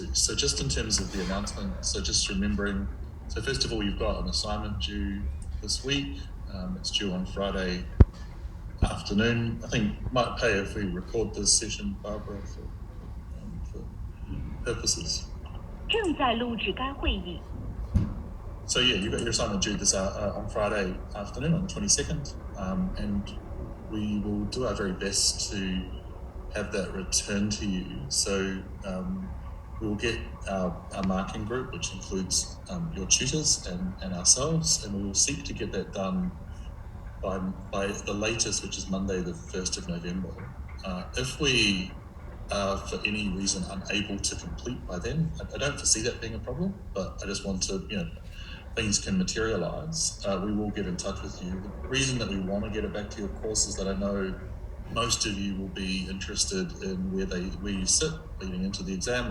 to. So just in terms of the announcement, so just remembering, so first of all, you've got an assignment due this week. It's due on Friday afternoon. I think it might pay if we record this session, Barbara, for purposes. So yeah, you've got your assignment due this on Friday afternoon on the 22nd, and we will do our very best to have that returned to you. So we will get our marking group, which includes your tutors and ourselves, and we will seek to get that done by the latest, which is Monday, the 1st of November. If we are for any reason unable to complete by then, I don't foresee that being a problem, but I just want to, things can materialize. We will get in touch with you. The reason that we want to get it back to you, of course, is that I know most of you will be interested in where you sit leading into the exam.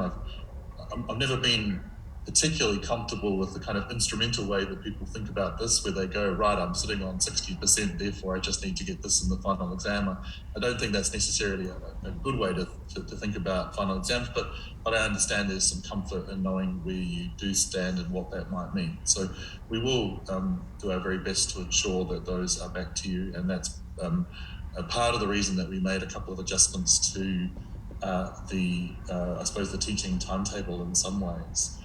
I've never been particularly comfortable with the kind of instrumental way that people think about this, where they go, right, I'm sitting on 60%, therefore I just need to get this in the final exam. I don't think that's necessarily a good way to think about final exams, but I understand there's some comfort in knowing where you do stand and what that might mean. So we will do our very best to ensure that those are back to you, and that's a part of the reason that we made a couple of adjustments to I suppose the teaching timetable in some ways.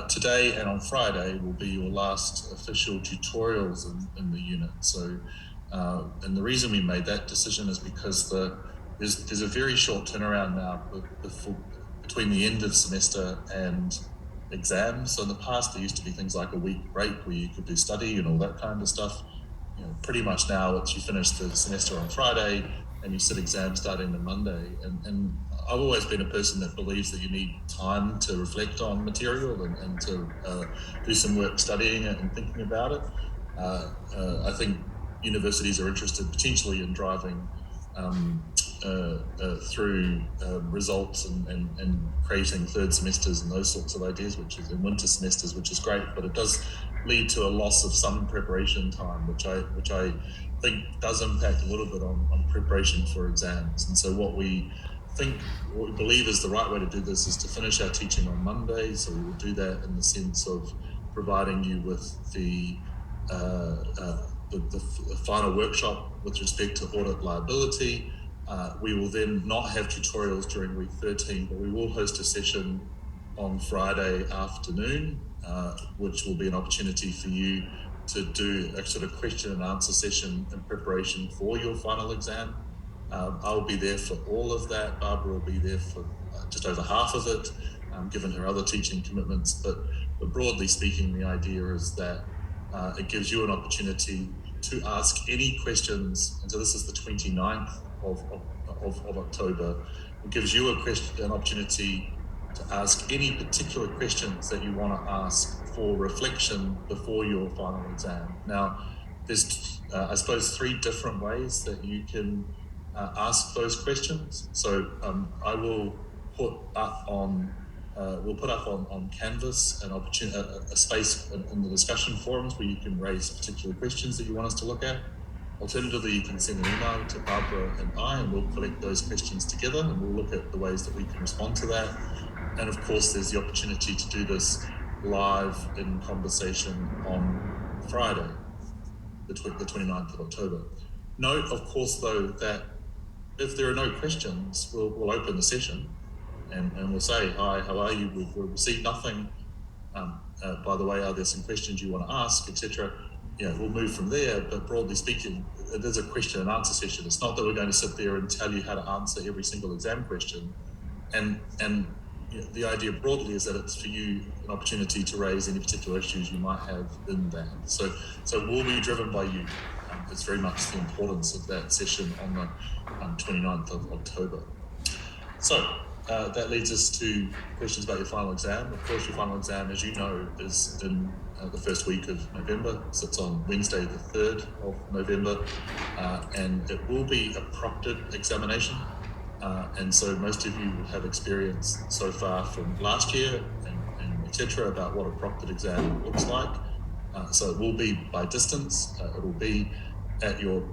Today and on Friday will be your last official tutorials in the unit. So, and the reason we made that decision is because there's a very short turnaround now between the end of semester and exams. So in the past, there used to be things like a week break where you could do study and all that kind of stuff. Pretty much now it's you finish the semester on Friday and you sit exams starting on Monday. And I've always been a person that believes that you need time to reflect on material and to do some work studying it and thinking about it. I think universities are interested potentially in driving through results and creating third semesters and those sorts of ideas, which is in winter semesters, which is great, but it does lead to a loss of some preparation time, which I think does impact a little bit on preparation for exams. And so what we believe is the right way to do this is to finish our teaching on Monday. So we will do that in the sense of providing you with the final workshop with respect to audit liability. We will then not have tutorials during week 13, but we will host a session on Friday afternoon, which will be an opportunity for you to do a sort of question and answer session in preparation for your final exam. I'll be there for all of that. Barbara will be there for just over half of it, given her other teaching commitments. But broadly speaking, the idea is that it gives you an opportunity to ask any questions. And so this is the 29th of October. It gives you an opportunity to ask any particular questions that you want to ask for reflection before your final exam. Now, there's, I suppose, 3 different ways that you can ask those questions. So I will put up on Canvas an opportunity, a space in the discussion forums where you can raise particular questions that you want us to look at. Alternatively, you can send an email to Barbara and we'll collect those questions together and we'll look at the ways that we can respond to that. And of course, there's the opportunity to do this live in conversation on Friday, the 29th of October. Note, of course, though, that if there are no questions, we'll open the session and we'll say, hi, how are you? We've received nothing. By the way, are there some questions you want to ask, etc.? We'll move from there, but broadly speaking, it is a question and answer session. It's not that we're going to sit there and tell you how to answer every single exam question. And the idea broadly is that it's for you an opportunity to raise any particular issues you might have in that. So we'll be driven by you. It's very much the importance of that session on the 29th of October. So that leads us to questions about your final exam. Of course, your final exam, as you know, is in the first week of November. So it's on Wednesday, the 3rd of November. And it will be a proctored examination. And so most of you have experience so far from last year and etc. about what a proctored exam looks like. So it will be by distance. It will be at your,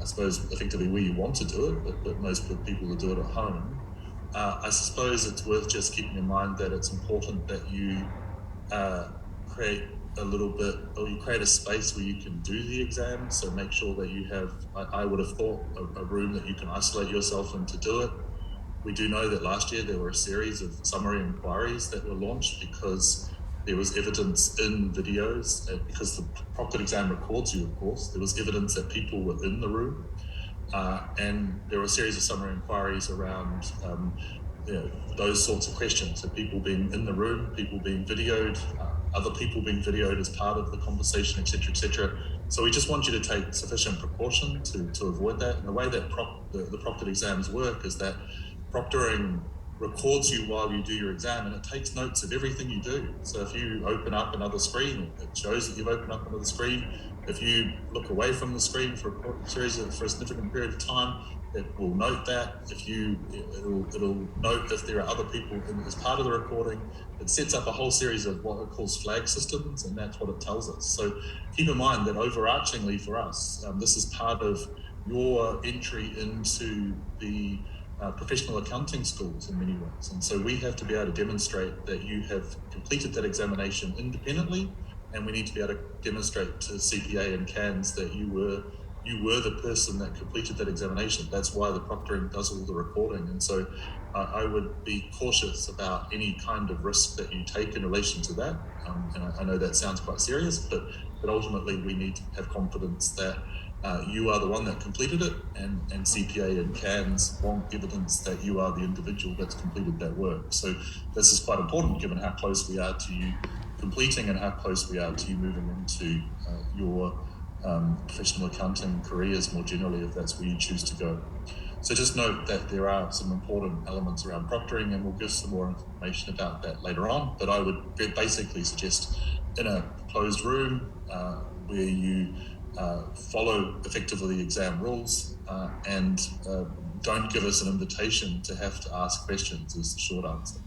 I suppose, effectively where you want to do it, but most people will do it at home. I suppose it's worth just keeping in mind that it's important that you create a little bit, or you create a space where you can do the exam. So make sure that you have, I would have thought, a room that you can isolate yourself in to do it. We do know that last year there were a series of summary inquiries that were launched because there was evidence in videos, because the proctored exam records you, of course, there was evidence that people were in the room. And there were a series of summary inquiries around those sorts of questions. So people being in the room, people being videoed, other people being videoed as part of the conversation, etc., etc. So we just want you to take sufficient precaution to avoid that. And the way that the proctored exams work is that proctoring records you while you do your exam, and it takes notes of everything you do. So if you open up another screen, it shows that you've opened up another screen. If you look away from the screen for a significant period of time, it will note that. It'll note if there are other people as part of the recording. It sets up a whole series of what it calls flag systems, and that's what it tells us. So keep in mind that overarchingly for us, this is part of your entry into the professional accounting schools in many ways. And so we have to be able to demonstrate that you have completed that examination independently, and we need to be able to demonstrate to CPA and CANS that you were the person that completed that examination. That's why the proctoring does all the recording. And so I would be cautious about any kind of risk that you take in relation to that. And I know that sounds quite serious, but ultimately we need to have confidence that you are the one that completed it, and CPA and CANS want evidence that you are the individual that's completed that work. So this is quite important given how close we are to you completing and how close we are to you moving into your professional accounting careers more generally, if that's where you choose to go. So just note that there are some important elements around proctoring, and we'll give some more information about that later on. But I would basically suggest in a closed room where you follow effectively the exam rules and don't give us an invitation to have to ask questions is the short answer.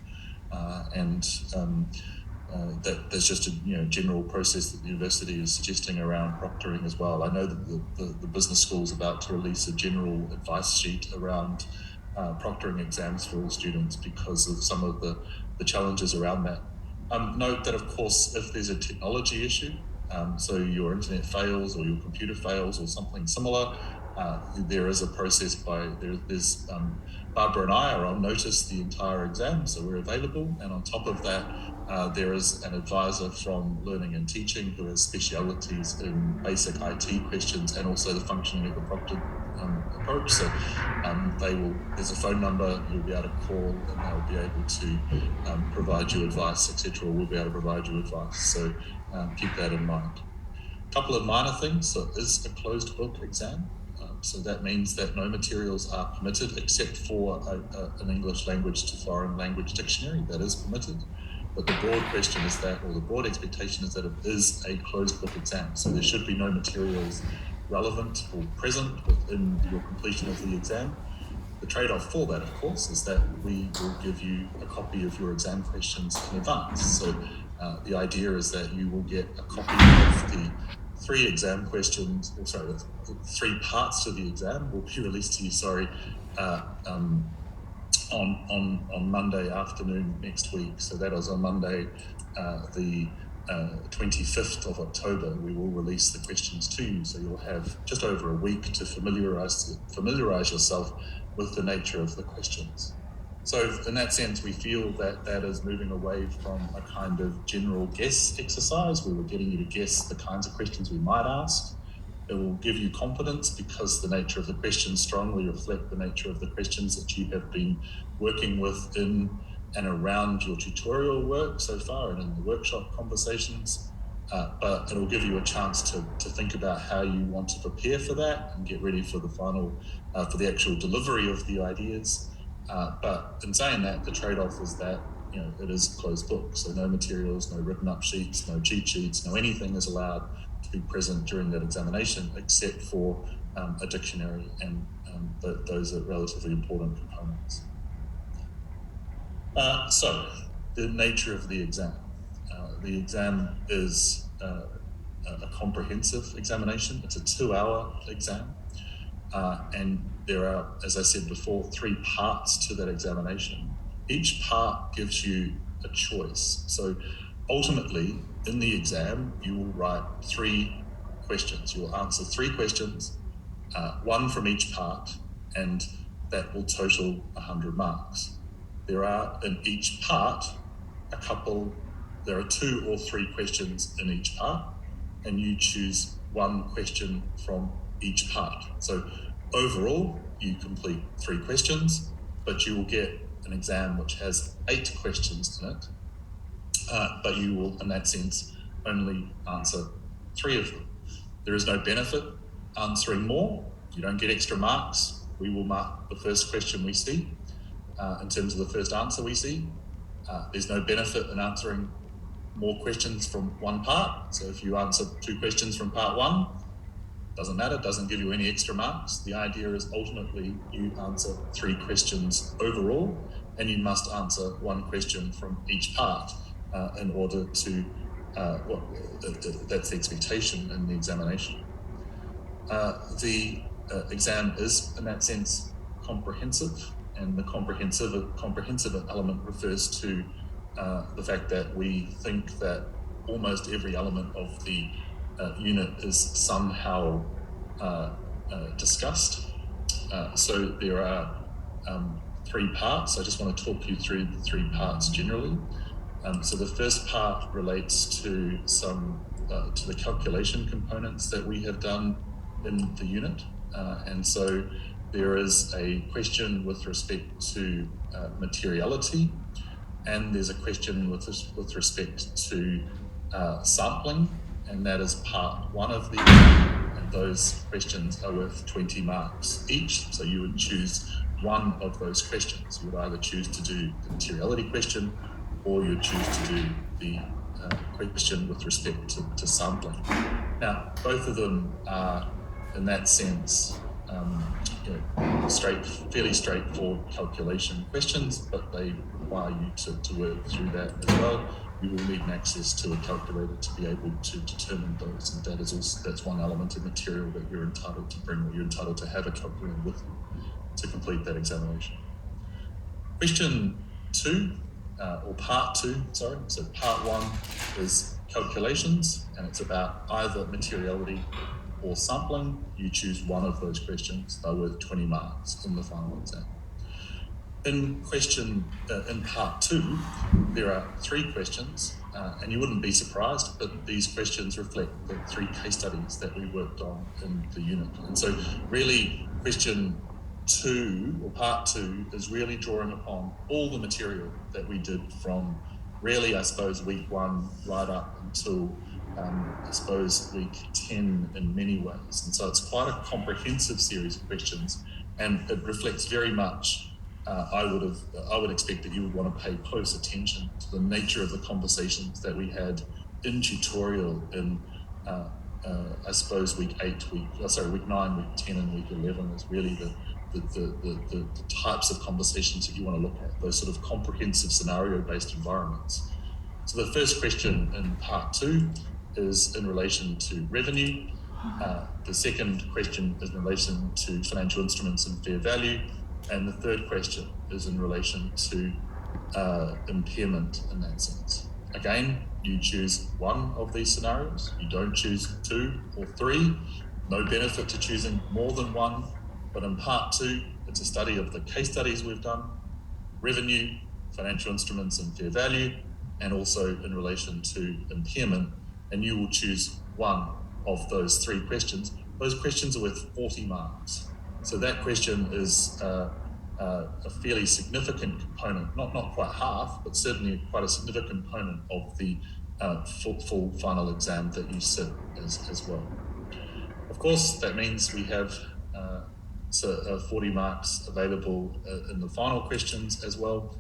That there's just a general process that the university is suggesting around proctoring as well. I know that the business school is about to release a general advice sheet around proctoring exams for all students because of some of the challenges around that. Note that, of course, if there's a technology issue, so your internet fails or your computer fails or something similar, there is a process there's Barbara and I are on notice the entire exam, so we're available. And on top of that, there is an advisor from Learning and Teaching who has specialities in basic IT questions and also the functioning of the proctored approach. So there's a phone number you'll be able to call, and they'll be able to provide you advice, etc. Or we'll be able to provide you advice. So keep that in mind. A couple of minor things. So it is a closed book exam. So that means that no materials are permitted except for an English language to foreign language dictionary. That is permitted. But the broad question is that, or the broad expectation is that it is a closed book exam. So there should be no materials relevant or present within your completion of the exam. The trade-off for that, of course, is that we will give you a copy of your exam questions in advance. So the idea is that you will get a copy of the three exam questions, the three parts to the exam will be released to you, on Monday afternoon next week. So that is on Monday, the 25th of October, we will release the questions to you. So you'll have just over a week to familiarize yourself with the nature of the questions. So in that sense, we feel that that is moving away from a kind of general guess exercise where we're getting you to guess the kinds of questions we might ask. It will give you confidence because the nature of the questions strongly reflect the nature of the questions that you have been working with in and around your tutorial work so far and in the workshop conversations. But it'll give you a chance to think about how you want to prepare for that and get ready for the final, for the actual delivery of the ideas. But in saying that, the trade-off is that it is closed book, so no materials, no written up sheets, no cheat sheets, no anything is allowed to be present during that examination except for a dictionary, and those are relatively important components. So the nature of the exam. The exam is a comprehensive examination. It's a 2-hour exam. and there are, as I said before, 3 parts to that examination. Each part gives you a choice. So ultimately, in the exam, you will write 3 questions. You will answer 3 questions, 1 from each part, and that will total 100 marks. There are in each part there are 2 or 3 questions in each part, and you choose 1 question from each part. So overall, you complete 3 questions, but you will get an exam which has 8 questions in it, but you will, in that sense, only answer 3 of them. There is no benefit answering more. You don't get extra marks. We will mark the first question we see in terms of the first answer we see. There's no benefit in answering more questions from 1 part. So if you answer 2 questions from part 1, doesn't matter, doesn't give you any extra marks. The idea is ultimately you answer 3 questions overall, and you must answer 1 question from each part in order to, that's the expectation in the examination. The exam is, in that sense, comprehensive, and the comprehensive element refers to the fact that we think that almost every element of the unit is somehow discussed. So there are 3 parts. I just want to talk you through the 3 parts generally. So the first part relates to to the calculation components that we have done in the unit. And so there is a question with respect to materiality, and there's a question with respect to sampling, and that is part 1 of the exam, and those questions are worth 20 marks each. So you would choose 1 of those questions. You would either choose to do the materiality question, or you'd choose to do the question with respect to sampling. Now, both of them are, in that sense, fairly straightforward calculation questions, but they require you to work through that as well. You will need access to a calculator to be able to determine those, and that's one element of material that you're entitled to bring, or you're entitled to have a calculator with you to complete that examination. Question 2, or part 2, sorry. So part 1 is calculations, and it's about either materiality or sampling. You choose 1 of those questions. They're worth 20 marks in the final exam. In part 2, there are 3 questions, and you wouldn't be surprised, but these questions reflect the 3 case studies that we worked on in the unit. And so really, question 2, or part 2, is really drawing upon all the material that we did from really, I suppose, week 1 right up until I suppose week 10 in many ways. And so it's quite a comprehensive series of questions, and it reflects very much, I would expect that you would want to pay close attention to the nature of the conversations that we had in tutorial in, I suppose, week 9, week 10, and week 11 is really the types of conversations that you want to look at, those sort of comprehensive scenario-based environments. So the first question in part 2 is in relation to revenue. The second question is in relation to financial instruments and fair value. And the third question is in relation to impairment in that sense. Again, you choose 1 of these scenarios. You don't choose 2 or 3. No benefit to choosing more than 1. But in part 2, it's a study of the case studies we've done, revenue, financial instruments and fair value, and also in relation to impairment. And you will choose 1 of those 3 questions. Those questions are worth 40 marks. So that question is a fairly significant component, not quite half, but certainly quite a significant component of the full final exam that you sit as well. Of course, that means we have 40 marks available in the final questions as well.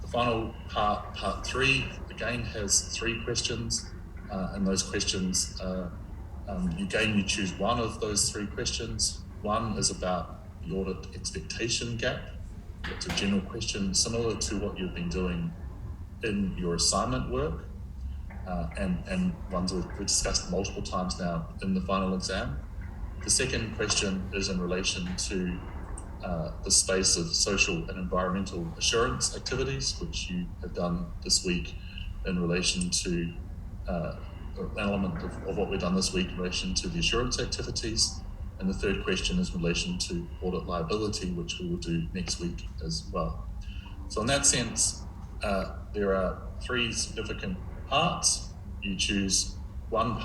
The final part 3, again has 3 questions, and those questions, you choose 1 of those 3 questions. 1 is about the audit expectation gap. It's a general question similar to what you've been doing in your assignment work, and ones we've discussed multiple times now in the final exam. The second question is in relation to the space of social and environmental assurance activities, which you have done this week in relation to an element of what we've done this week in relation to the assurance activities. And the third question is in relation to audit liability, which we will do next week as well. So in that sense, there are three significant parts. You choose one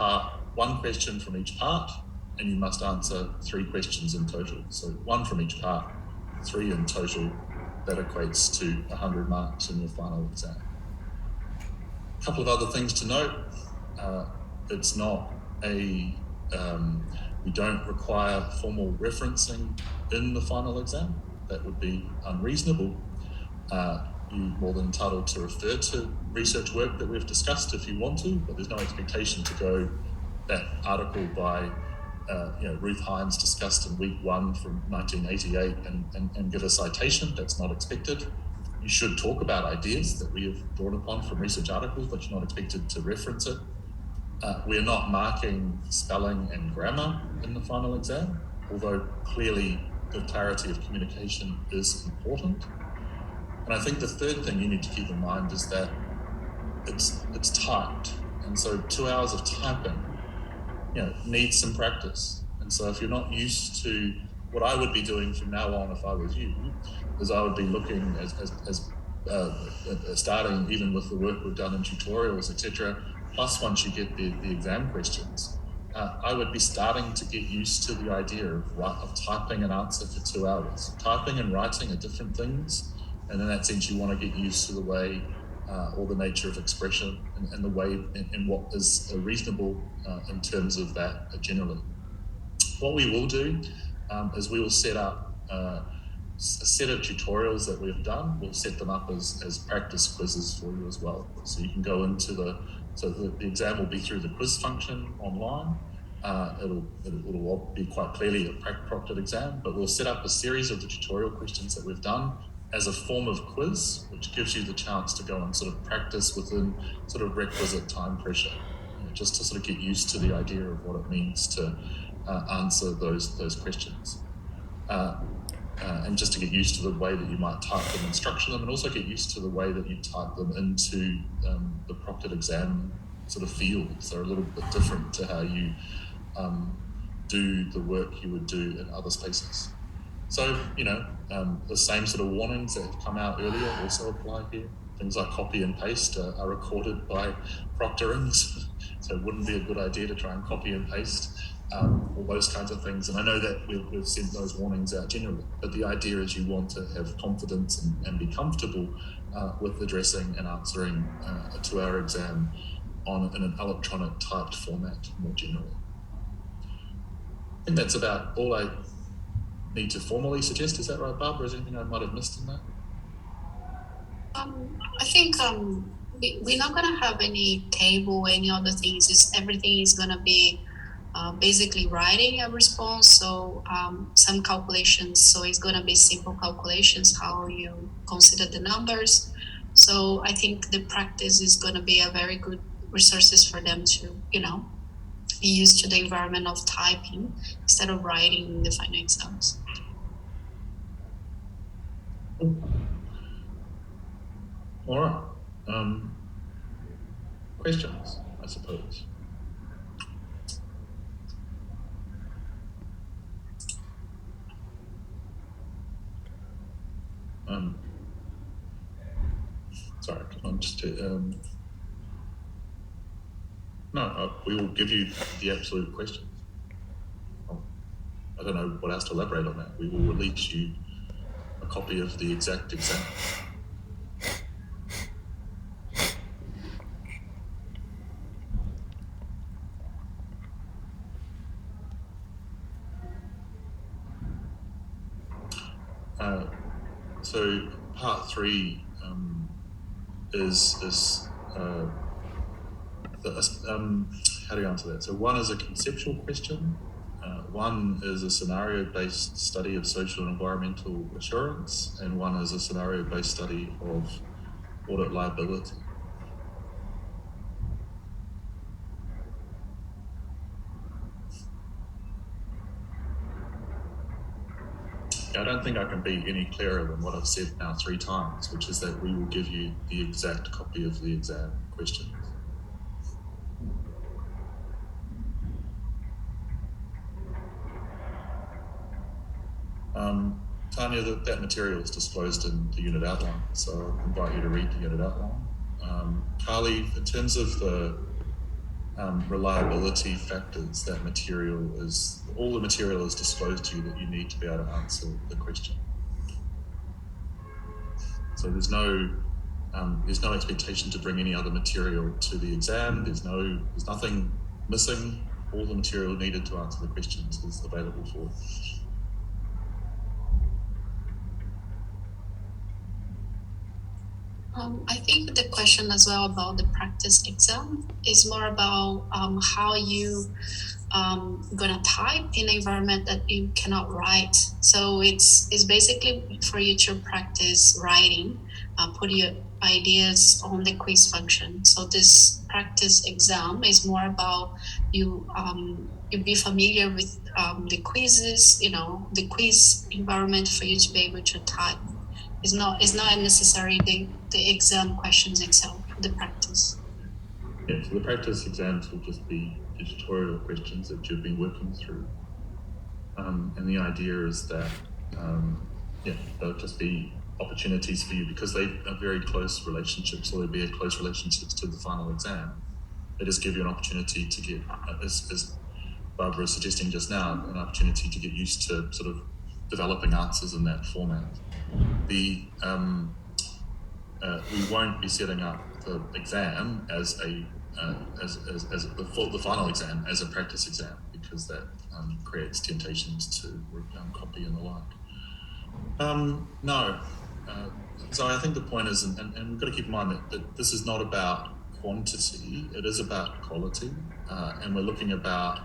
question from each part, and you must answer 3 questions in total. So 1 from each part, 3 in total. That equates to 100 marks in your final exam. A couple of other things to note. It's not we don't require formal referencing in the final exam. That would be unreasonable. You're more than entitled to refer to research work that we've discussed if you want to, but there's no expectation to go that article by Ruth Hines discussed in week 1 from 1988 and give a citation. That's not expected. You should talk about ideas that we have drawn upon from research articles, but you're not expected to reference it. We're not marking spelling and grammar in the final exam, although clearly the clarity of communication is important. And I think the third thing you need to keep in mind is that it's typed. And so 2 hours of typing, needs some practice. And so if you're not used to what I would be doing from now on, if I was you, is I would be looking as starting even with the work we've done in tutorials, etc. Plus, once you get the exam questions, I would be starting to get used to the idea of typing an answer for 2 hours. Typing and writing are different things, and in that sense, you want to get used to the way or the nature of expression and the way in what is reasonable in terms of that generally. What we will do is we will set up a set of tutorials that we've done. We'll set them up as practice quizzes for you as well. So you can go into the exam will be through the quiz function online. It'll be quite clearly a proctored exam, but we'll set up a series of the tutorial questions that we've done as a form of quiz, which gives you the chance to go and sort of practice within sort of requisite time pressure, just to sort of get used to the idea of what it means to answer those questions. And just to get used to the way that you might type them and structure them, and also get used to the way that you type them into the proctored exam sort of fields. They're a little bit different to how you do the work you would do in other spaces. So, the same sort of warnings that have come out earlier also apply here. Things like copy and paste are recorded by proctorings, so it wouldn't be a good idea to try and copy and paste all those kinds of things. And I know that we've sent those warnings out generally, but the idea is you want to have confidence and be comfortable with addressing and answering a 2-hour exam in an electronic typed format more generally. I think that's about all I need to formally suggest. Is that right, Barbara? Is there anything I might have missed in that? I think we're not going to have any table, any other things. Everything is going to be basically writing a response. So some calculations. So it's going to be simple calculations, how you consider the numbers. So I think the practice is going to be a very good resources for them to, be used to the environment of typing instead of writing in the final exams. All right. Questions, I suppose. Sorry, I'm just no, we will give you the absolute questions. I don't know what else to elaborate on that. We will release you a copy of the exact exam. So part 3 is how do you answer that? So 1 is a conceptual question. 1 is a scenario-based study of social and environmental assurance, and 1 is a scenario-based study of audit liability. I don't think I can be any clearer than what I've said now 3 times, which is that we will give you the exact copy of the exam questions. Tanya, that material is disclosed in the unit outline, so I invite you to read the unit outline. Carly, in terms of the reliability factors, that all the material is disclosed to you that you need to be able to answer the question. So there's no expectation to bring any other material to the exam. There's nothing missing. All the material needed to answer the questions is available for you. I think the question as well about the practice exam is more about how you gonna type in an environment that you cannot write. So it's basically for you to practice writing, put your ideas on the quiz function. So this practice exam is more about you be familiar with the quizzes, the quiz environment for you to be able to type. It's not necessarily the exam questions itself, the practice. Yeah, so the practice exams will just be the tutorial questions that you've been working through. And the idea is that, they'll just be opportunities for you because they are very close relationships, so there'll be a close relationships to the final exam. They just give you an opportunity to get, as Barbara was suggesting just now, an opportunity to get used to sort of developing answers in that format. We won't be setting up the exam as the final exam as a practice exam because that creates temptations to copy and the like. No. So I think the point is, and we've got to keep in mind that this is not about quantity, it is about quality, and we're looking about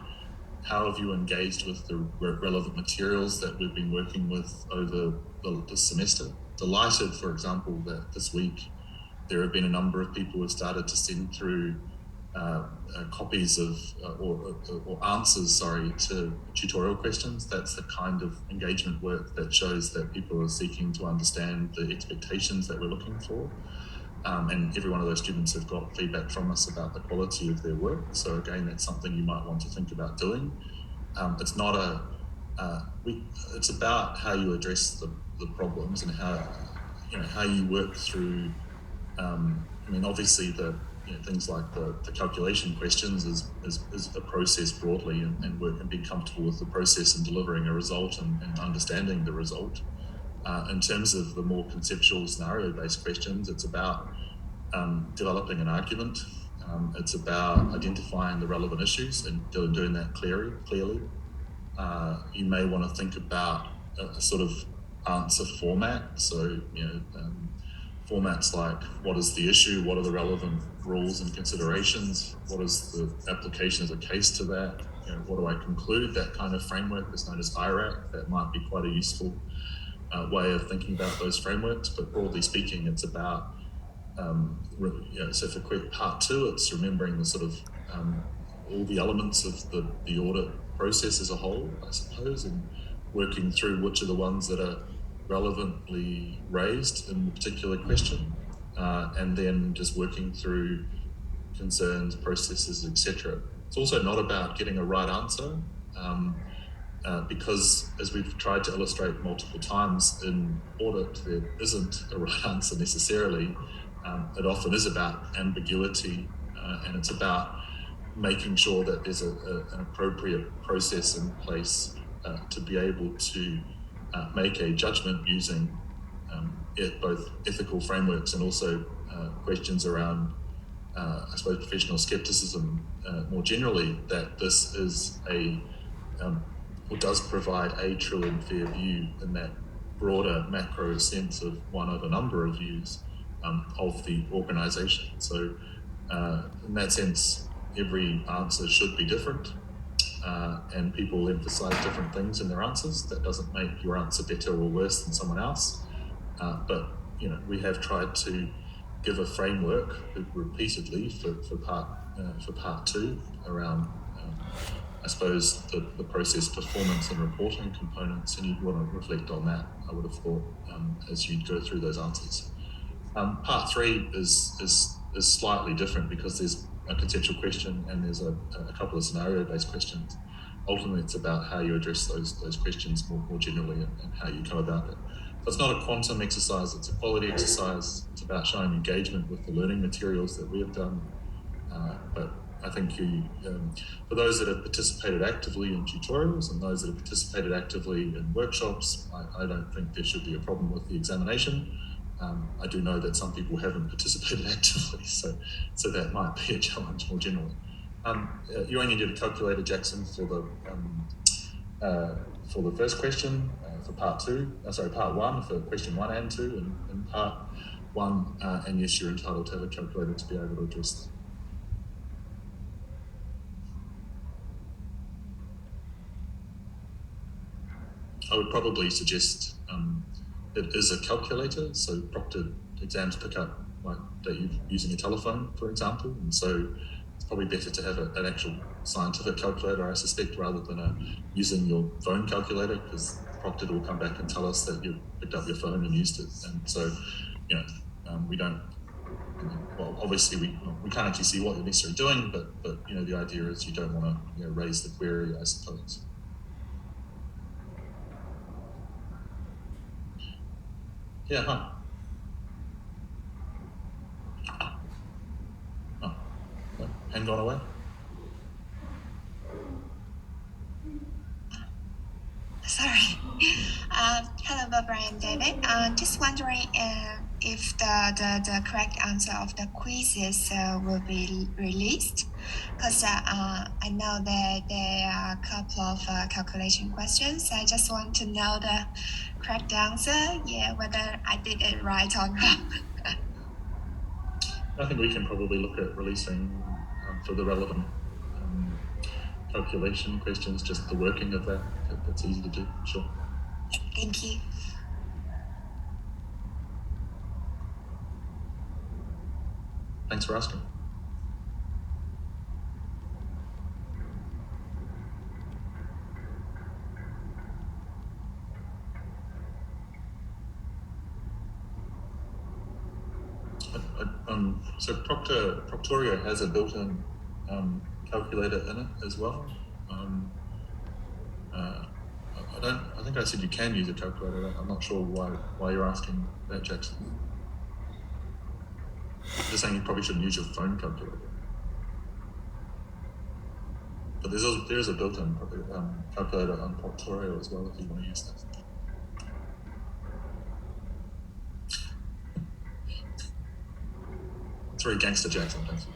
how have you engaged with the relevant materials that we've been working with over the semester. Delighted, for example, that this week there have been a number of people who have started to send through copies of or answers, to tutorial questions. That's the kind of engagement work that shows that people are seeking to understand the expectations that we're looking for. And every one of those students have got feedback from us about the quality of their work. So again, that's something you might want to think about doing. It's not it's about how you address the problems and how you work through. Obviously things like the calculation questions is a process broadly, and work and being comfortable with the process and delivering a result and understanding the result. In terms of the more conceptual scenario-based questions, it's about developing an argument. It's about identifying the relevant issues and doing that clearly. You may want to think about a sort of answer format. So, formats like what is the issue, what are the relevant rules and considerations, what is the application as a case to that, what do I conclude, that kind of framework is known as IRAC. That might be quite a useful way of thinking about those frameworks, but broadly speaking, it's about, so for quick part 2, it's remembering the sort of all the elements of the audit process as a whole, I suppose, and working through which are the ones that are relevantly raised in the particular question, and then just working through concerns, processes, etc. It's also not about getting a right answer, because as we've tried to illustrate multiple times in audit, there isn't a right answer necessarily. It often is about ambiguity, and it's about making sure that there's an appropriate process in place to be able to make a judgment using both ethical frameworks and also questions around, I suppose, professional skepticism more generally, that this is or does provide a true and fair view in that broader macro sense of one of a number of views of the organisation. So in that sense, every answer should be different, and people emphasise different things in their answers. That doesn't make your answer better or worse than someone else, but we have tried to give a framework repeatedly for part 2 around I suppose the process performance and reporting components, and you'd want to reflect on that, I would have thought, as you go through those answers. Part 3 is slightly different because there's a conceptual question and there's a couple of scenario-based questions. Ultimately, it's about how you address those questions more generally and how you come about it. So it's not a quantum exercise, it's a quality exercise. It's about showing engagement with the learning materials that we have done. But I think for those that have participated actively in tutorials and those that have participated actively in workshops, I don't think there should be a problem with the examination. I do know that some people haven't participated actively, so that might be a challenge more generally. You only did a calculator, Jackson, for the first question, for part 1, for question 1 and 2, and part 1, and yes, you're entitled to have a calculator to be able to address that. I would probably suggest it is a calculator, so proctored exams pick up like that you're using a telephone, for example, and so it's probably better to have an actual scientific calculator, I suspect, rather than using your phone calculator, because proctored will come back and tell us that you picked up your phone and used it, and so we don't. Well, obviously we can't actually see what you're necessarily doing, but the idea is you don't want to raise the query, I suppose. Yeah, hi. Oh, no, pen gone away? Sorry. Hello, Barbara and David. Just wondering if the correct answer of the quizzes will be released, because I know that there are a couple of calculation questions. I just want to know the correct answer, whether I did it right or not. I think we can probably look at releasing for the relevant calculation questions, just the working of that. That's easy to do, sure. Thank you. Thanks for asking. So Proctorio has a built-in calculator in it as well. I think I said you can use a calculator. I'm not sure why you're asking that, Jackson. I'm just saying you probably shouldn't use your phone calculator. But there is a built-in calculator on Proctorio as well if you want to use that. It's very gangster, Jackson, thank you.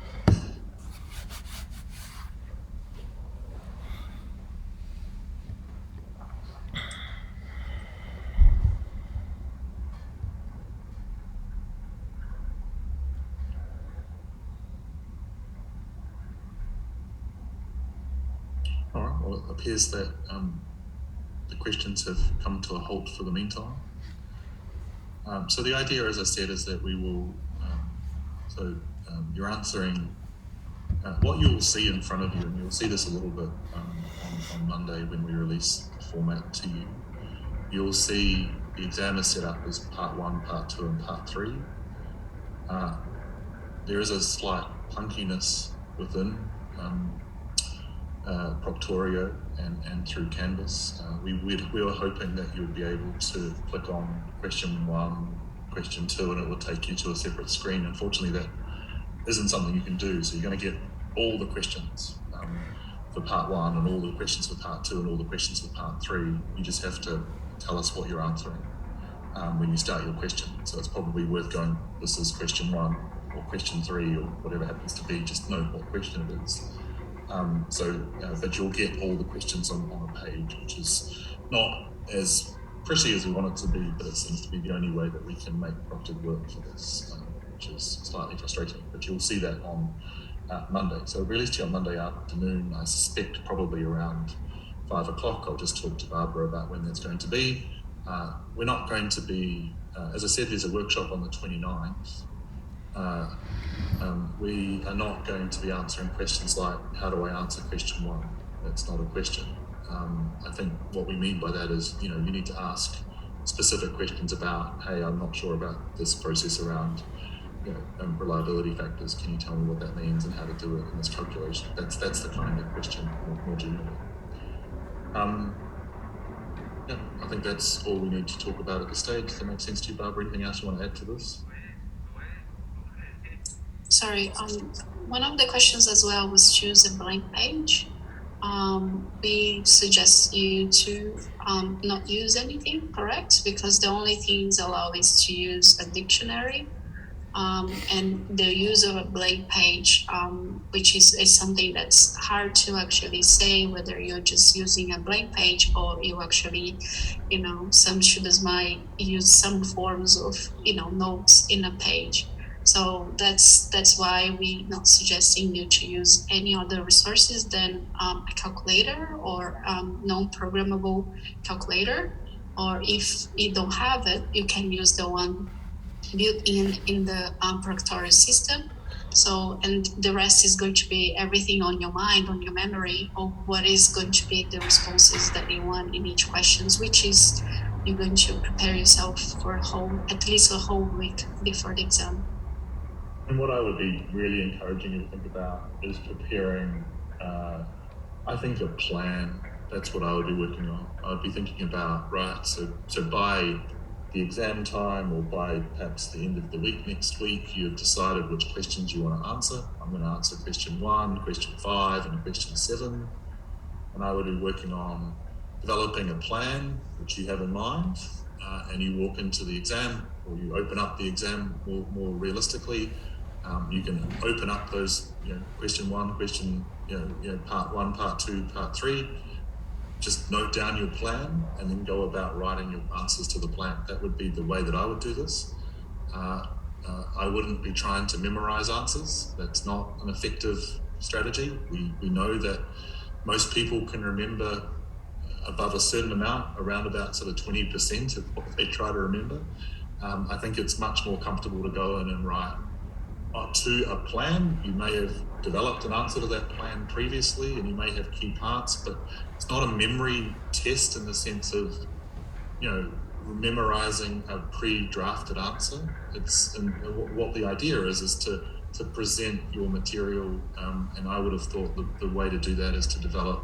All right, well, it appears that the questions have come to a halt for the meantime. So the idea, as I said, is that we will, you're answering what you'll see in front of you, and you'll see this a little bit on Monday when we release the format to you. You'll see the exam is set up as part 1, part 2, and part 3. There is a slight clunkiness within Proctorio and through Canvas. We were hoping that you would be able to click on question 1, question 2, and it will take you to a separate screen. Unfortunately, that isn't something you can do. So you're going to get all the questions for part 1 and all the questions for part 2 and all the questions for part 3. You just have to tell us what you're answering when you start your question. So it's probably worth going, this is question 1 or question 3 or whatever happens to be, just know what question it is. But you'll get all the questions on a page, which is not as pretty as we want it to be, but it seems to be the only way that we can make proctored work for this, which is slightly frustrating. But you'll see that on Monday. So released to you on Monday afternoon, I suspect probably around 5 o'clock. I'll just talk to Barbara about when that's going to be. We're not going to be, as I said, there's a workshop on the 29th. We are not going to be answering questions like, how do I answer question 1? That's not a question. I think what we mean by that is, you need to ask specific questions about, hey, I'm not sure about this process around, reliability factors. Can you tell me what that means and how to do it in this calculation? That's the kind of question more generally. I think that's all we need to talk about at this stage. Does that make sense to you, Barbara? Anything else you want to add to this? Sorry, one of the questions as well was choose a blank page. We suggest you to not use anything, correct? Because the only things allowed is to use a dictionary. And the use of a blank page, which is something that's hard to actually say whether you're just using a blank page or you actually, some students might use some forms of, notes in a page. So that's why we're not suggesting you to use any other resources than a calculator or non-programmable calculator. Or if you don't have it, you can use the one built in the Proctorio system. So, and the rest is going to be everything on your mind, on your memory, of what is going to be the responses that you want in each questions, which is you're going to prepare yourself for at least a whole week before the exam. And what I would be really encouraging you to think about is preparing, I think, a plan. That's what I would be working on. I'd be thinking about, right, so by the exam time or by perhaps the end of the week next week, you've decided which questions you want to answer. I'm going to answer question 1, question 5, and question 7. And I would be working on developing a plan which you have in mind, and you walk into the exam, or you open up the exam more realistically. You can open up those, question 1, question, part 1, part 2, part 3. Just note down your plan and then go about writing your answers to the plan. That would be the way that I would do this. I wouldn't be trying to memorize answers. That's not an effective strategy. We know that most people can remember above a certain amount, around about sort of 20% of what they try to remember. I think it's much more comfortable to go in and write to a plan. You may have developed an answer to that plan previously and you may have key parts, but it's not a memory test in the sense of, memorizing a pre-drafted answer. What the idea is to present your material, and I would have thought the way to do that is to develop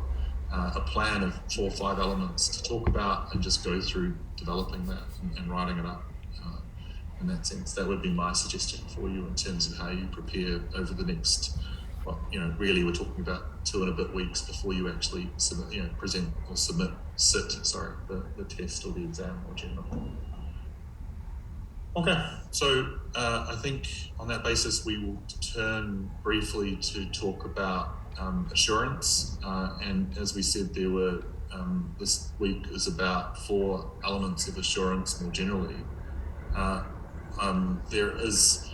a plan of 4 or 5 elements to talk about and just go through developing that and writing it up. In that sense, that would be my suggestion for you in terms of how you prepare over the next, really we're talking about 2 and a bit weeks before you actually submit, present or sit the test or the exam more generally. Okay, so I think on that basis we will turn briefly to talk about assurance, and as we said, there were this week is about 4 elements of assurance more generally. There is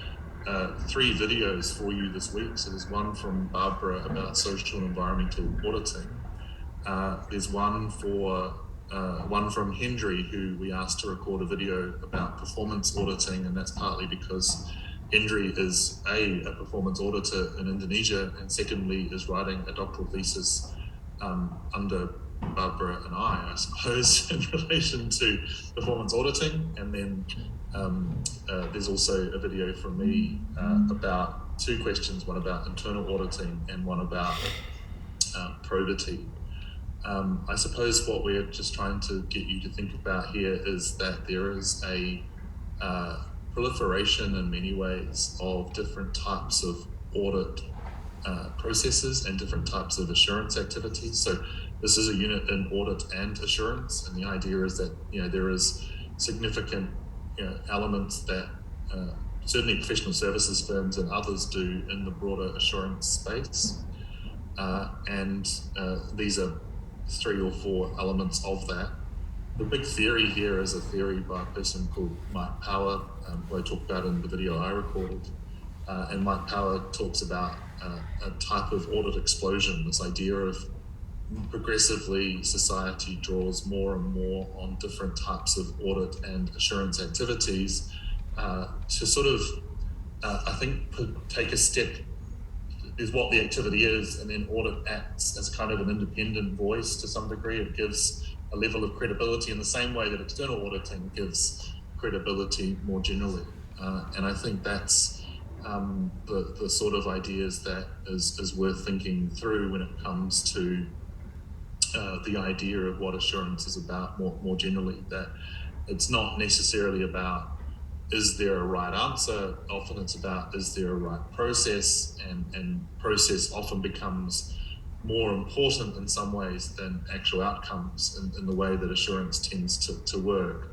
3 videos for you this week. So there's one from Barbara about social and environmental auditing. There's one from Hendry, who we asked to record a video about performance auditing, and that's partly because Hendry is a performance auditor in Indonesia, and secondly is writing a doctoral thesis under Barbara and I suppose, in relation to performance auditing. And then there's also a video from me about 2 questions, one about internal auditing and one about probity. I suppose what we're just trying to get you to think about here is that there is a proliferation in many ways of different types of audit processes and different types of assurance activities. So this is a unit in audit and assurance, and the idea is that there is significant elements that certainly professional services firms and others do in the broader assurance space, and these are 3 or 4 elements of that. The big theory here is a theory by a person called Mike Power, who I talked about in the video I recorded. And Mike Power talks about a type of audit explosion, this idea of progressively society draws more and more on different types of audit and assurance activities to sort of, I think, take a step there's what the activity is, and then audit acts as kind of an independent voice to some degree. It gives a level of credibility in the same way that external auditing gives credibility more generally. And I think that's the sort of ideas that is worth thinking through when it comes to the idea of what assurance is about more generally, that it's not necessarily about is there a right answer. Often it's about is there a right process, and process often becomes more important in some ways than actual outcomes in the way that assurance tends to work.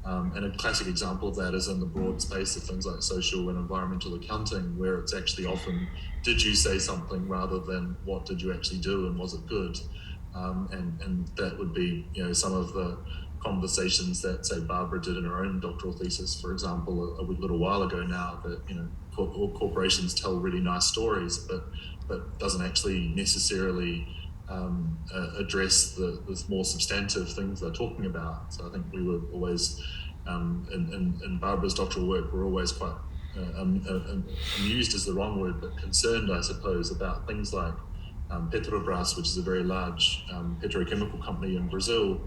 And a classic example of that is in the broad space of things like social and environmental accounting, where it's actually often, did you say something rather than what did you actually do and was it good? And that would be, some of the conversations that, say, Barbara did in her own doctoral thesis, for example, a little while ago now, that, all corporations tell really nice stories, but doesn't actually necessarily address the more substantive things they're talking about. So I think we were always, in Barbara's doctoral work, we're always quite amused is the wrong word, but concerned, I suppose, about things like Petrobras, which is a very large petrochemical company in Brazil,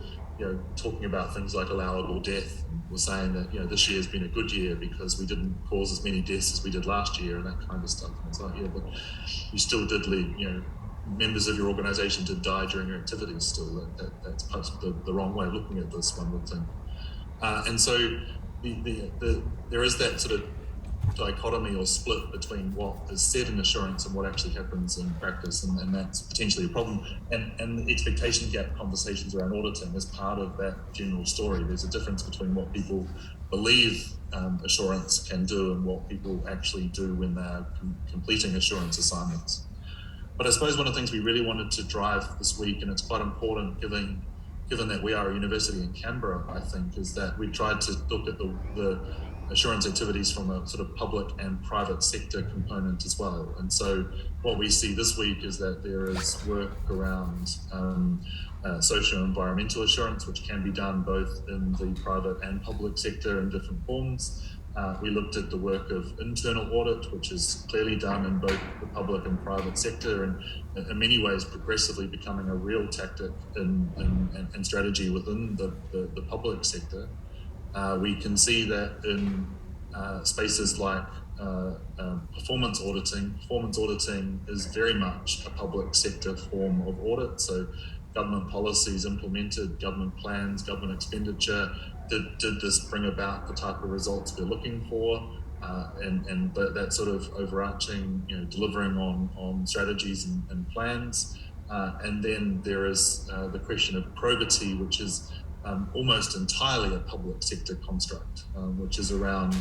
talking about things like allowable death. We're saying that, this year has been a good year because we didn't cause as many deaths as we did last year, and that kind of stuff. And it's like, but you still did leave, members of your organization did die during your activities still. That's perhaps the wrong way of looking at this, one would think. And so there is that sort of dichotomy or split between what is said in assurance and what actually happens in practice, and that's potentially a problem. And the expectation gap conversations around auditing is part of that general story. There's a difference between what people believe assurance can do and what people actually do when they're completing assurance assignments. But I suppose one of the things we really wanted to drive this week, and it's quite important given that we are a university in Canberra, I think, is that we tried to look at the assurance activities from a sort of public and private sector component as well. And so what we see this week is that there is work around social and environmental assurance, which can be done both in the private and public sector in different forms. We looked at the work of internal audit, which is clearly done in both the public and private sector, and in many ways progressively becoming a real tactic and strategy within the public sector. We can see that in spaces like performance auditing is very much a public sector form of audit. So government policies implemented, government plans, government expenditure, did this bring about the type of results we're looking for? And that sort of overarching, delivering on strategies and plans. And then there is the question of probity, which is almost entirely a public sector construct, which is around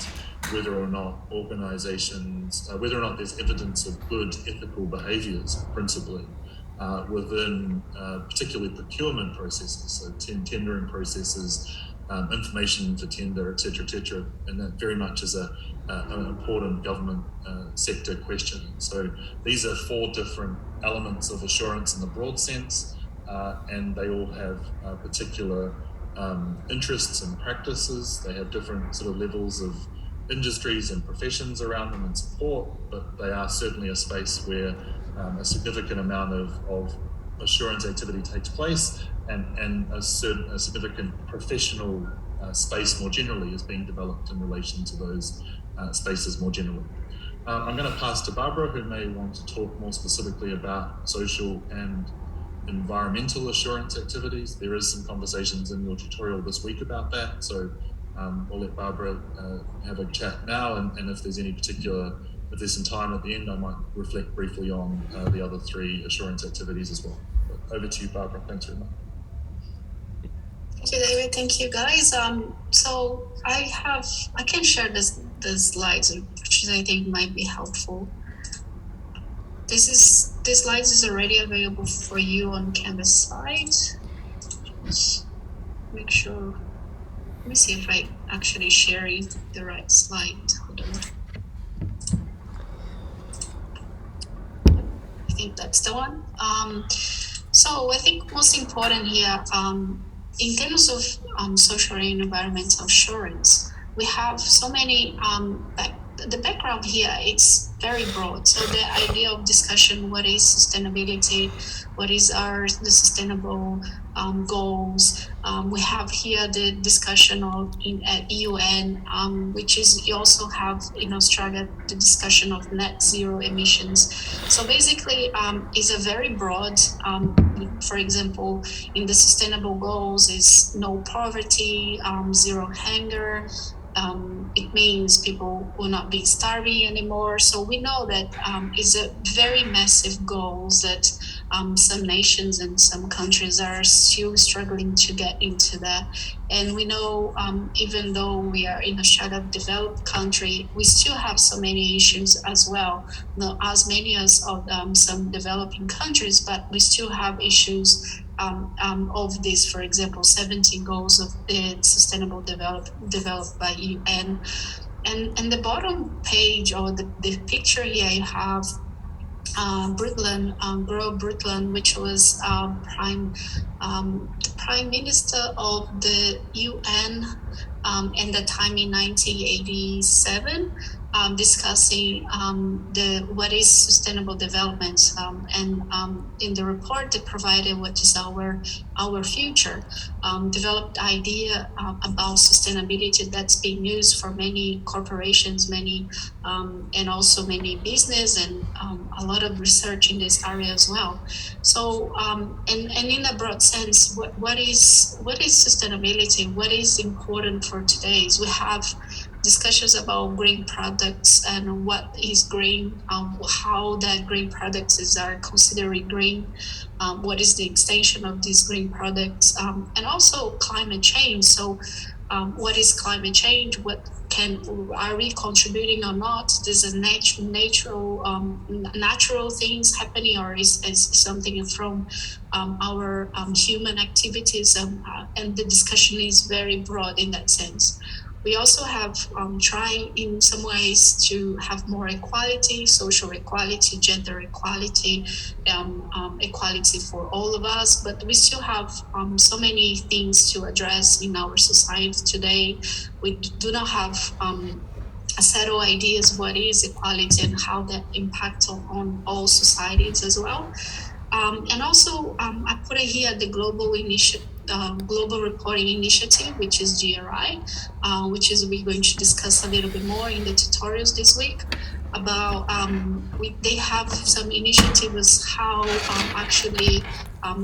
whether or not organizations, whether or not there's evidence of good ethical behaviors, principally, within particularly procurement processes, so tendering processes, information for tender, et cetera, and that very much is an important government sector question. So these are 4 different elements of assurance in the broad sense, and they all have particular interests and practices. They have different sort of levels of industries and professions around them and support, but they are certainly a space where a significant amount of assurance activity takes place, and a significant professional space more generally is being developed in relation to those spaces more generally. I'm going to pass to Barbara, who may want to talk more specifically about social and environmental assurance activities. There is some conversations in your tutorial this week about that, so we'll let Barbara have a chat now, and if there's some time at the end, I might reflect briefly on the other 3 assurance activities as well. But over to you, Barbara. Thanks very much. Thank you, David. Thank you, guys. So I can share the slides, which I think might be helpful. This slides is already available for you on Canvas site. Just make sure. Let me see if I actually sharing the right slide. Hold on. I think that's the one. So I think most important here, in terms of social and environmental assurance, we have so many the background here, it's very broad. So the idea of discussion, what is sustainability, what is the sustainable goals. We have here the discussion at UN, which is, you also have in Australia the discussion of net zero emissions. So basically, it's a very broad, for example, in the sustainable goals is no poverty, zero hunger. It means people will not be starving anymore. So we know that it's a very massive goals that some nations and some countries are still struggling to get into that. And we know even though we are in a shut-up developed country, we still have so many issues as well. Not as many as of some developing countries, but we still have issues of this, for example, 17 goals of the sustainable developed by UN. And the bottom page or the picture here, you have Brundtland, Gro Brundtland, which was the prime minister of the UN in the time in 1987, discussing what is sustainable development, and in the report they provided what is our future, developed idea about sustainability that's being used for many corporations, many and also many business and a lot of research in this area as well. So and in a broad sense, what is sustainability? What is important for today? We have discussions about green products and what is green, how that green products are considered green, what is the extension of these green products, and also climate change. So what is climate change? Are we contributing or not? There's a natural things happening, or is something from our human activities, and the discussion is very broad in that sense. We also have trying in some ways to have more equality, social equality, gender equality, equality for all of us, but we still have so many things to address in our society today. We do not have a set of ideas what is equality and how that impacts on all societies as well. And also, I put it here the Global Reporting Initiative, which is GRI, which is we're going to discuss a little bit more in the tutorials this week about. They have some initiatives how actually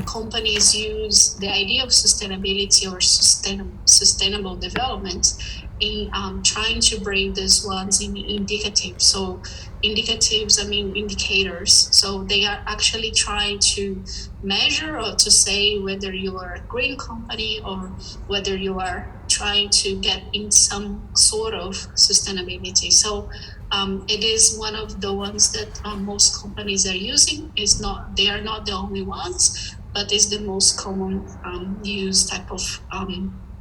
companies use the idea of sustainability or sustainable development in trying to bring these ones in indicative. So indicatives, I mean indicators. So they are actually trying to measure or to say whether you are a green company or whether you are trying to get in some sort of sustainability. So it is one of the ones that most companies are using. They are not the only ones, but it's the most common used type of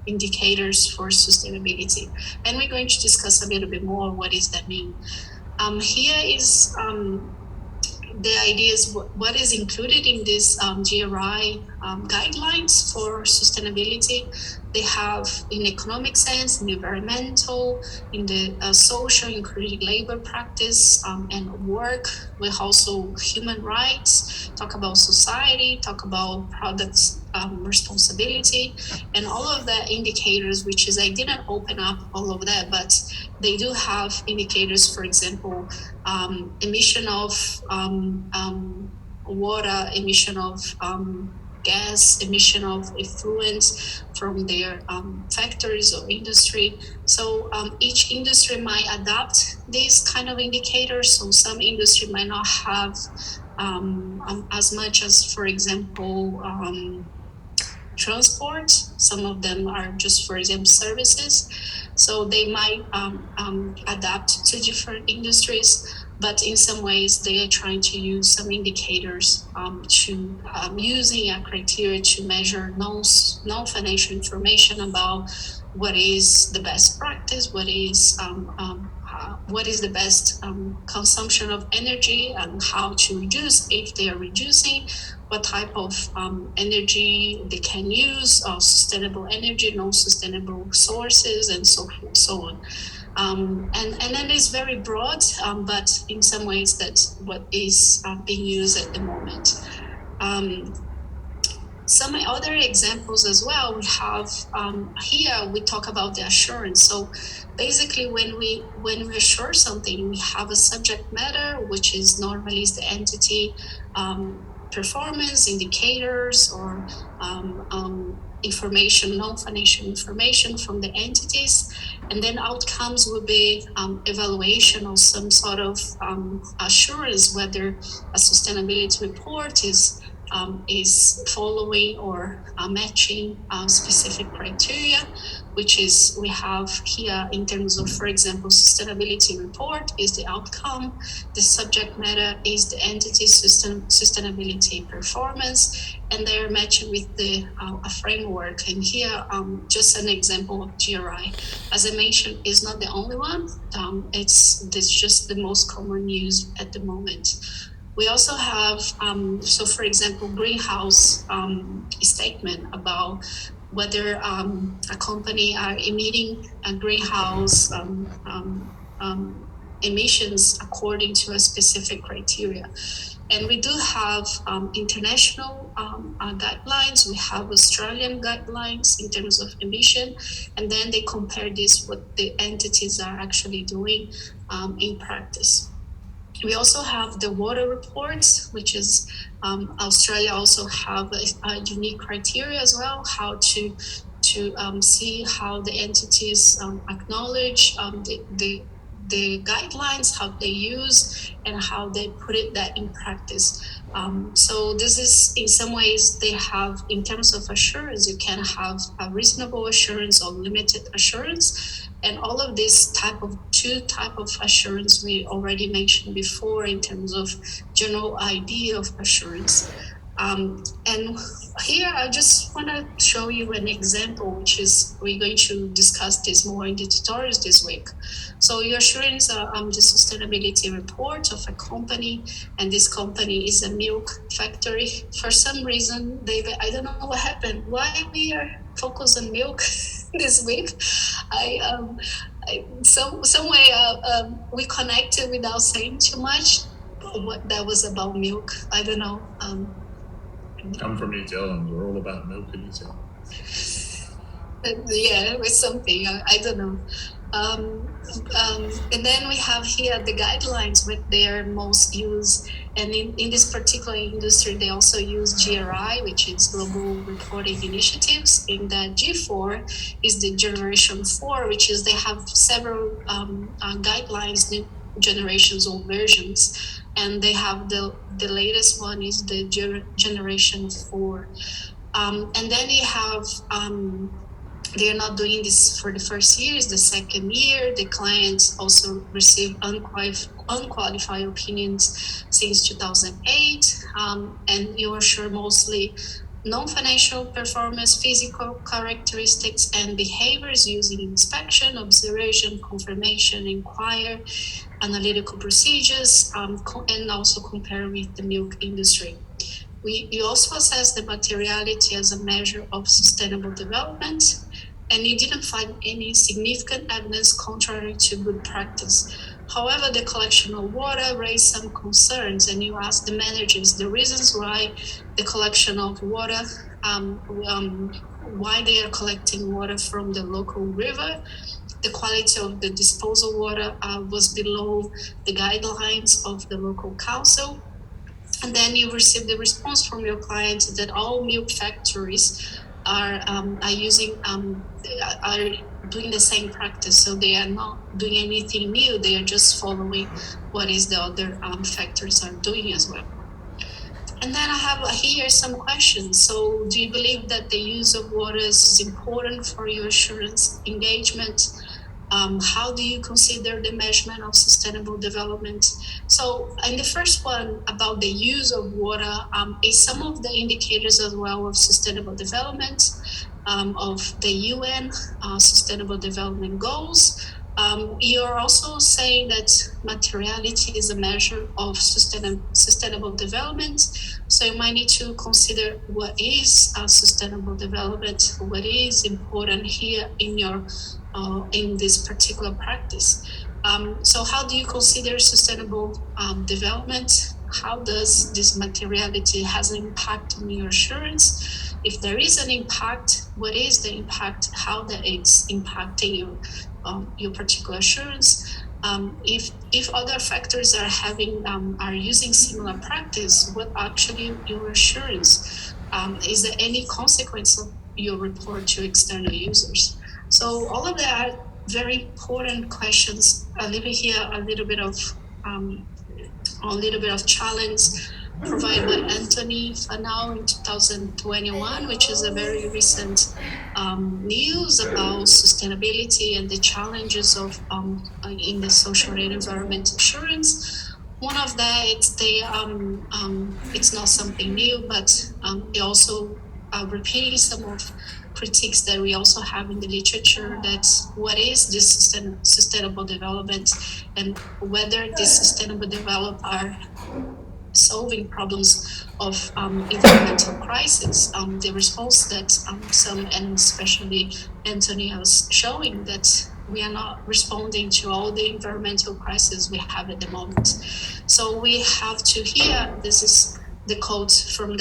indicators for sustainability. And we're going to discuss a little bit more what does that mean. Here is the ideas, what is included in this GRI guidelines for sustainability. They have in economic sense, in environmental, in the social, including labor practice and work. We also human rights, talk about society, talk about products responsibility, and all of the indicators, which is I didn't open up all of that, but they do have indicators, for example, emission of water, emission of gas, emission of effluents from their factories or industry. So each industry might adopt these kind of indicators. So some industry might not have as much as, for example, transport. Some of them are just, for example, services. So they might adapt to different industries, but in some ways they are trying to use some indicators to using a criteria to measure non-financial information about what is the best practice, what is what is the best consumption of energy and how to reduce if they are reducing, what type of energy they can use, sustainable energy, non-sustainable sources, and so forth, so on. And then it's very broad, but in some ways that's what is being used at the moment. Some other examples as well, we have here, we talk about the assurance. So basically when we assure something, we have a subject matter, which is normally is the entity performance indicators or information, non-financial information from the entities. And then outcomes will be evaluation or some sort of assurance whether a sustainability report is following or matching specific criteria, which is we have here in terms of, for example, sustainability report is the outcome, the subject matter is the entity sustainability performance, and they're matching with the a framework. And here, just an example of GRI. As I mentioned, is not the only one. It's just the most common use at the moment. We also have, so for example, greenhouse statement about whether a company are emitting a greenhouse emissions according to a specific criteria. And we do have international guidelines. We have Australian guidelines in terms of emission, and then they compare this what the entities are actually doing in practice. We also have the water reports, which is Australia also have a unique criteria as well, how to see how the entities acknowledge the guidelines, how they use, and how they put that in practice. So this is, in some ways, they have, in terms of assurance, you can have a reasonable assurance or limited assurance. And all of this two type of assurance we already mentioned before in terms of general idea of assurance. And here I just want to show you an example, which is we're going to discuss this more in the tutorials this week. So your assurance the sustainability report of a company, and this company is a milk factory. For some reason, David, I don't know what happened. Why we are focused on milk this week? Some way we connected without saying too much. What that was about milk, I don't know. Come from New Zealand, we're all about milk in New Zealand. Yeah, it was something, I don't know. And then we have here the guidelines with their most used, and in this particular industry they also use GRI, which is Global Reporting Initiatives. In the G4 is the Generation 4, which is they have several guidelines, new generations or versions, and they have the latest one is the Generation 4. And then you have they are not doing this for the first year, it's the second year. The clients also receive unqualified opinions since 2008. And you assure mostly non-financial performance, physical characteristics, and behaviors using inspection, observation, confirmation, inquire, analytical procedures, and also compare with the milk industry. You also assess the materiality as a measure of sustainable development, and you didn't find any significant evidence contrary to good practice. However, the collection of water raised some concerns, and you asked the managers the reasons why the collection of water, why they are collecting water from the local river. The quality of the disposal water was below the guidelines of the local council. And then you receive the response from your clients that all milk factories are doing the same practice. So they are not doing anything new. They are just following what is the other factories are doing as well. And then I have here some questions. So do you believe that the use of water is important for your assurance engagement? How do you consider the measurement of sustainable development? So in the first one about the use of water is some of the indicators as well of sustainable development of the UN Sustainable Development Goals. You're also saying that materiality is a measure of sustainable development. So you might need to consider what is sustainable development, what is important here in this particular practice. So how do you consider sustainable development? How does this materiality has an impact on your assurance? If there is an impact, what is the impact? How that it's impacting your particular assurance? If other factors are using similar practice, what actually your assurance? Is there any consequence of your report to external users? So all of that are very important questions. I leave here a little bit of challenge provided by Anthony Fanau in 2021, which is a very recent news about sustainability and the challenges of in the social and environment assurance. One of that, it's not something new, but it also repeating some of critiques that we also have in the literature, that what is this sustainable development and whether this sustainable development are solving problems of environmental crisis. The response that some, and especially Anthony, was showing that we are not responding to all the environmental crises we have at the moment. So we have to hear, this is the quote from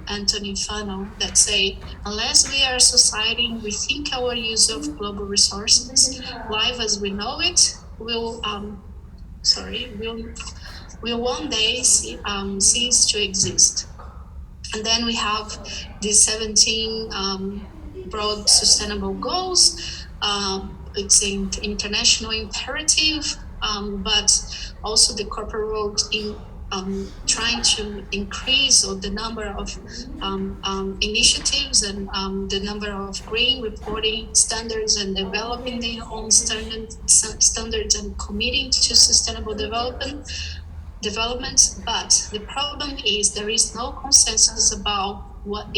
Anthony Fano that say, unless we are a society rethink our use of global resources, life as we know it will one day cease to exist. And then we have the 17 broad sustainable goals. It's an international imperative, but also the corporate role in trying to increase the number of initiatives and the number of green reporting standards and developing their own standards and committing to sustainable development. But the problem is there is no consensus about what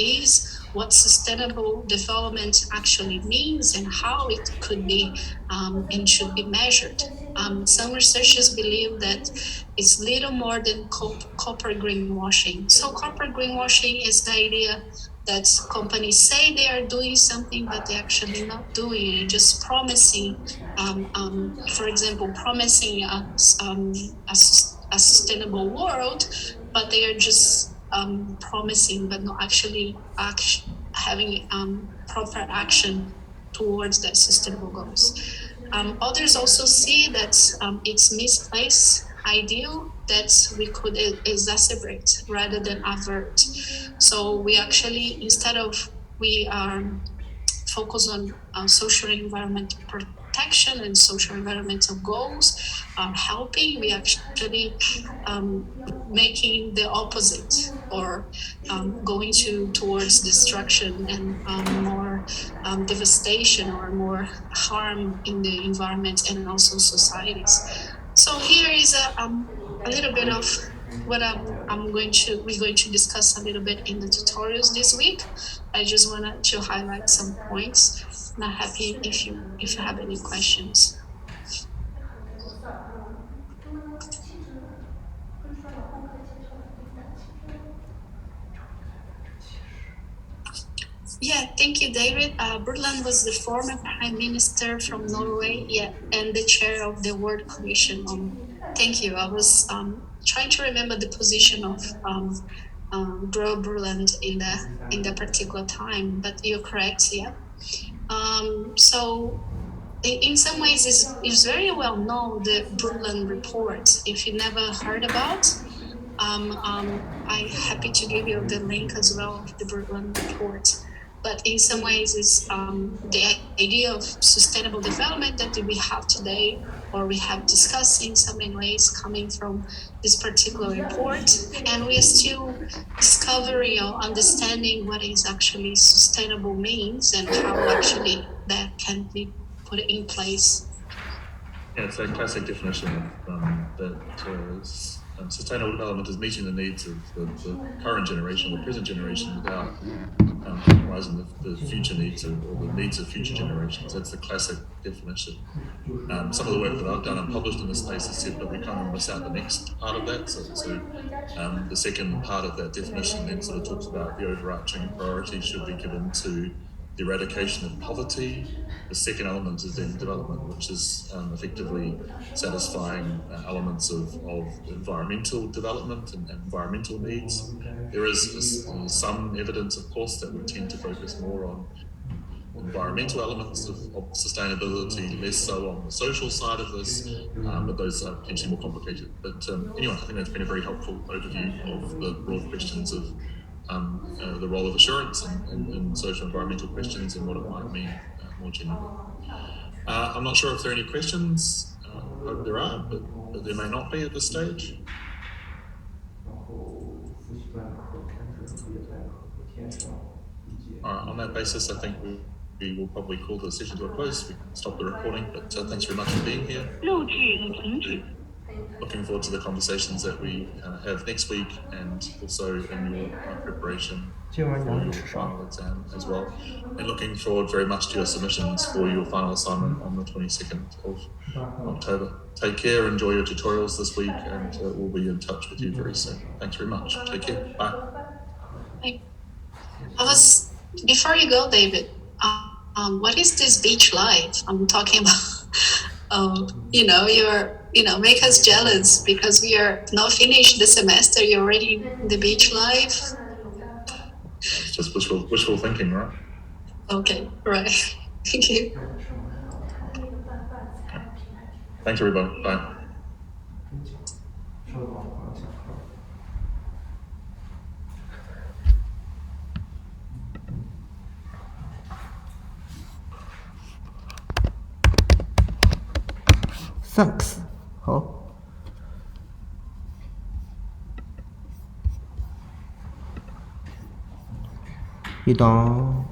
sustainable development actually means and how it could be and should be measured. Some researchers believe that it's little more than corporate greenwashing. So corporate greenwashing is the idea that companies say they are doing something, but they're actually not doing it, just promising, for example, promising a sustainable world, but they are just promising, but not actually having proper action towards that sustainable goals. Others also see that it's misplaced ideal that we could exacerbate rather than avert. So we actually, instead of we focus on social and environmental protection and social environmental goals, helping, we actually making the opposite, or going towards destruction and more devastation or more harm in the environment and also societies. So here is a little bit of what we're going to discuss a little bit in the tutorials this week. I just wanted to highlight some points. I'm happy if you have any questions. Yeah, thank you, David. Brundtland was the former prime minister from Norway, and the chair of the World Commission on. Thank you. I was trying to remember the position of Gro Brundtland in the particular time, but you're correct. Yeah. So in some ways, it's very well known, the Brundtland report. If you never heard about, I'm happy to give you the link as well of the Brundtland report. But in some ways, it's the idea of sustainable development that we have today, or we have discussed in so many ways, coming from this particular report. And we are still discovering or understanding what is actually sustainable means and how actually that can be put in place. Yeah, it's a classic definition that sustainable development is meeting the needs of the current generation, the present generation, without compromising the future needs or the needs of future generations. That's the classic definition. Some of the work that I've done and published in this space has said that we kind of miss out the next part of that. So the second part of that definition then sort of talks about the overarching priority should be given to the eradication of poverty. The second element is then development, which is effectively satisfying elements of environmental development and environmental needs. There is some evidence, of course, that would tend to focus more on environmental elements of sustainability, less so on the social side of this, but those are potentially more complicated. But anyway, I think that's been a very helpful overview of the broad questions of the role of assurance and social environmental questions and what it might mean more generally. I'm not sure if there are any questions. I hope there are, but there may not be at this stage. All right, on that basis, I think we will probably call the session to a close. We can stop the recording, but thanks very much for being here. Looking forward to the conversations that we have next week and also in your preparation for your final exam as well. And looking forward very much to your submissions for your final assignment on the 22nd of October. Take care, enjoy your tutorials this week, and we'll be in touch with you very soon. Thanks very much. Take care. Bye. Before you go, David, what is this beach life I'm talking about? Make us jealous because we are not finished the semester. You're already in the beach life. It's just wishful thinking, right? Okay, right. Thank you. Thanks, everybody. Bye. Thanks， 好，一档。